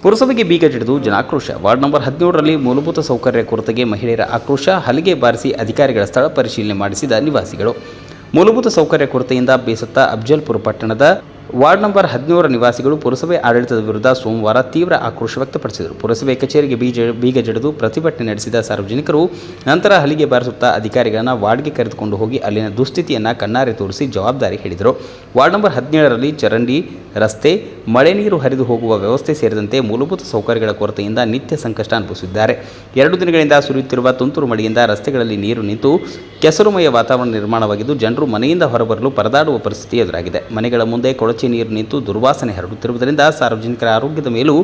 ಪುರಸಭೆಗೆ ಬೀಗ ಜಡಿದು ಜನಾಕ್ರೋಶ. Ward number 17ರಲ್ಲಿ ಮೂಲಭೂತ ಸೌಕರ್ಯ ಕೊರತೆಗೆ ಮಹಿಳೆಯರ ಆಕ್ರೋಶ. ಹಲಿಗೆ ಬಾರಿಸಿ ಅಧಿಕಾರಿಗಳ ಸ್ಥಳ ಪರಿಶೀಲನೆ ಮಾಡಿಸಿದ ನಿವಾಸಿಗಳು. ಮೂಲಭೂತ ಸೌಕರ್ಯ ಕೊರತೆಯಿಂದ ಬೇಸತ್ತ ಅಫ್ಜಲ್ಪುರ ಪಟ್ಟಣದ ವಾರ್ಡ್ ನಂಬರ್ 17ರ ನಿವಾಸಿಗಳು ಪುರಸಭೆ ಆಡಳಿತದ ವಿರುದ್ಧ ಸೋಮವಾರ ತೀವ್ರ ಆಕ್ರೋಶ ವ್ಯಕ್ತಪಡಿಸಿದರು. ಪುರಸಭೆ ಕಚೇರಿಗೆ ಬೀಗ ಜಡಿದು ಪ್ರತಿಭಟನೆ ನಡೆಸಿದ ಸಾರ್ವಜನಿಕರು ನಂತರ ಹಲಿಗೆ ಬಾರಿಸುತ್ತಾ ಅಧಿಕಾರಿಗಳನ್ನು ವಾರ್ಡ್ಗೆ ಕರೆದುಕೊಂಡು ಹೋಗಿ ಅಲ್ಲಿನ ದುಸ್ಥಿತಿಯನ್ನು ಕಣ್ಣಾರೆ ತೋರಿಸಿ ಜವಾಬ್ದಾರಿ ಹೇಳಿದರು. ವಾರ್ಡ್ ನಂಬರ್ 17ರಲ್ಲಿ ಚರಂಡಿ, ರಸ್ತೆ, ಮಳೆ ನೀರು ಹರಿದು ಹೋಗುವ ವ್ಯವಸ್ಥೆ ಸೇರಿದಂತೆ ಮೂಲಭೂತ ಸೌಕರ್ಯಗಳ ಕೊರತೆಯಿಂದ ನಿತ್ಯ ಸಂಕಷ್ಟ ಅನುಭವಿಸಿದ್ದಾರೆ. 2 ದಿನಗಳಿಂದ ಸುರಿಯುತ್ತಿರುವ ತುಂತುರು ಮಳೆಯಿಂದ ರಸ್ತೆಗಳಲ್ಲಿ ನೀರು ನಿಂತು ಕೆಸರುಮಯ ವಾತಾವರಣ ನಿರ್ಮಾಣವಾಗಿದ್ದು ಜನರು ಮನೆಯಿಂದ ಹೊರಬರಲು ಪರದಾಡುವ ಪರಿಸ್ಥಿತಿ ಎದುರಾಗಿದೆ. ಮನೆಗಳ ಮುಂದೆ ಕೊಳಚೆ ನೀರು ನಿಂತು ದುರ್ವಾಸನೆ ಹರಡುತ್ತಿರುವುದರಿಂದ ಸಾರ್ವಜನಿಕರ ಆರೋಗ್ಯದ ಮೇಲೂ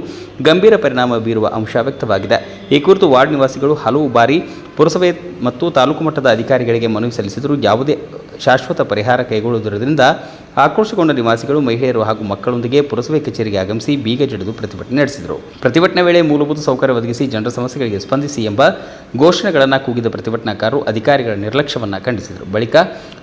ಗಂಭೀರ ಪರಿಣಾಮ ಬೀರುವ ಅಂಶ ವ್ಯಕ್ತವಾಗಿದೆ. ಈ ಕುರಿತು ವಾರ್ಡ್ ನಿವಾಸಿಗಳು ಹಲವು ಬಾರಿ ಪುರಸಭೆ ಮತ್ತು ತಾಲೂಕು ಮಟ್ಟದ ಅಧಿಕಾರಿಗಳಿಗೆ ಮನವಿ ಸಲ್ಲಿಸಿದರೂ ಯಾವುದೇ ಶಾಶ್ವತ ಪರಿಹಾರ ಕೈಗೊಳ್ಳುವುದರಿಂದ ಆಕ್ರೋಶಗೊಂಡ ನಿವಾಸಿಗಳು ಮಹಿಳೆಯರು ಹಾಗೂ ಮಕ್ಕಳೊಂದಿಗೆ ಪುರಸಭೆ ಕಚೇರಿಗೆ ಆಗಮಿಸಿ ಬೀಗ ಜಡಿದು ಪ್ರತಿಭಟನೆ ನಡೆಸಿದರು. ಪ್ರತಿಭಟನೆ ವೇಳೆ ಮೂಲಭೂತ ಸೌಕರ್ಯ ಒದಗಿಸಿ ಜನರ ಸಮಸ್ಯೆಗಳಿಗೆ ಸ್ಪಂದಿಸಿ ಎಂಬ ಘೋಷಣೆಗಳನ್ನು ಕೂಗಿದ ಪ್ರತಿಭಟನಾಕಾರರು ಅಧಿಕಾರಿಗಳ ನಿರ್ಲಕ್ಷ್ಯವನ್ನು ಖಂಡಿಸಿದರು. ಬಳಿಕ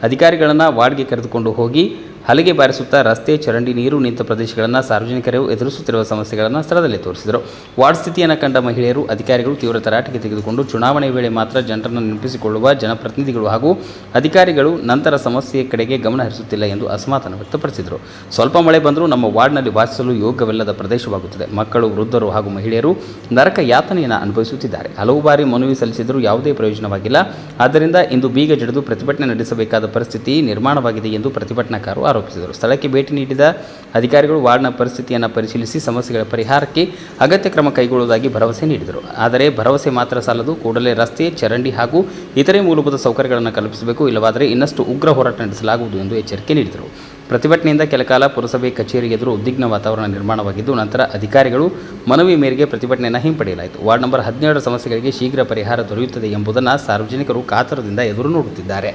ಅಧಿಕಾರಿಗಳನ್ನು ವಾರ್ಡ್ಗೆ ಕರೆದುಕೊಂಡು ಹೋಗಿ ಹಲಿಗೆ ಬಾರಿಸುತ್ತಾ ರಸ್ತೆ, ಚರಂಡಿ, ನೀರು ನಿಂತ ಪ್ರದೇಶಗಳನ್ನು ಸಾರ್ವಜನಿಕರು ಎದುರಿಸುತ್ತಿರುವ ಸಮಸ್ಯೆಗಳನ್ನು ಸ್ಥಳದಲ್ಲಿ ತೋರಿಸಿದರು. ವಾರ್ಡ್ ಸ್ಥಿತಿಯನ್ನು ಕಂಡ ಮಹಿಳೆಯರು ಅಧಿಕಾರಿಗಳು ತೀವ್ರ ತರಾಟೆಗೆ ತೆಗೆದುಕೊಂಡು ಚುನಾವಣೆ ವೇಳೆ ಮಾತ್ರ ಜನರನ್ನು ನೆನಪಿಸಿಕೊಳ್ಳುವ ಜನಪ್ರತಿನಿಧಿಗಳು ಹಾಗೂ ಅಧಿಕಾರಿಗಳು ನಂತರ ಸಮಸ್ಯೆ ಕಡೆಗೆ ಗಮನ ಹರಿಸುತ್ತಿಲ್ಲ ಎಂದು ಅಸಮಾಧಾನ ವ್ಯಕ್ತಪಡಿಸಿದರು. ಸ್ವಲ್ಪ ಮಳೆ ಬಂದರೂ ನಮ್ಮ ವಾರ್ಡ್ನಲ್ಲಿ ವಾಸಿಸಲು ಯೋಗ್ಯವಿಲ್ಲದ ಪ್ರದೇಶವಾಗುತ್ತದೆ. ಮಕ್ಕಳು, ವೃದ್ಧರು ಹಾಗೂ ಮಹಿಳೆಯರು ನರಕ ಯಾತನೆಯನ್ನು ಅನುಭವಿಸುತ್ತಿದ್ದಾರೆ. ಹಲವು ಬಾರಿ ಮನವಿ ಸಲ್ಲಿಸಿದರೂ ಯಾವುದೇ ಪ್ರಯೋಜನವಾಗಿಲ್ಲ. ಆದ್ದರಿಂದ ಇಂದು ಬೀಗ ಜಡಿದು ಪ್ರತಿಭಟನೆ ನಡೆಸಬೇಕಾದ ಪರಿಸ್ಥಿತಿ ನಿರ್ಮಾಣವಾಗಿದೆ ಎಂದು ಪ್ರತಿಭಟನಾಕಾರರು ಆರೋಪಿಸಿದರು. ಸ್ಥಳಕ್ಕೆ ಭೇಟಿ ನೀಡಿದ ಅಧಿಕಾರಿಗಳು ವಾರ್ಡ್ನ ಪರಿಸ್ಥಿತಿಯನ್ನು ಪರಿಶೀಲಿಸಿ ಸಮಸ್ಯೆಗಳ ಪರಿಹಾರಕ್ಕೆ ಅಗತ್ಯ ಕ್ರಮ ಕೈಗೊಳ್ಳುವುದಾಗಿ ಭರವಸೆ ನೀಡಿದರು. ಆದರೆ ಭರವಸೆ ಮಾತ್ರ ಸಾಲದು, ಕೂಡಲೇ ರಸ್ತೆ, ಚರಂಡಿ ಹಾಗೂ ಇತರೆ ಮೂಲಭೂತ ಸೌಕರ್ಯಗಳನ್ನು ಕಲ್ಪಿಸಬೇಕು, ಇಲ್ಲವಾದರೆ ಇನ್ನಷ್ಟು ಉಗ್ರ ಹೋರಾಟ ನಡೆಸಲಾಗುವುದು ಎಂದು ಎಚ್ಚರಿಕೆ ನೀಡಿದರು. ಪ್ರತಿಭಟನೆಯಿಂದ ಕೆಲಕಾಲ ಪುರಸಭೆ ಕಚೇರಿ ಎದುರು ಉದ್ವಿಗ್ನ ವಾತಾವರಣ ನಿರ್ಮಾಣವಾಗಿದ್ದು ನಂತರ ಅಧಿಕಾರಿಗಳು ಮನವಿ ಮೇರೆಗೆ ಪ್ರತಿಭಟನೆಯನ್ನು ಹಿಂಪಡೆಯಲಾಯಿತು. ವಾರ್ಡ್ ನಂಬರ್ 17ರ ಸಮಸ್ಯೆಗಳಿಗೆ ಶೀಘ್ರ ಪರಿಹಾರ ದೊರೆಯುತ್ತದೆ ಎಂಬುದನ್ನು ಸಾರ್ವಜನಿಕರು ಕಾತರದಿಂದ ಎದುರು ನೋಡುತ್ತಿದ್ದಾರೆ.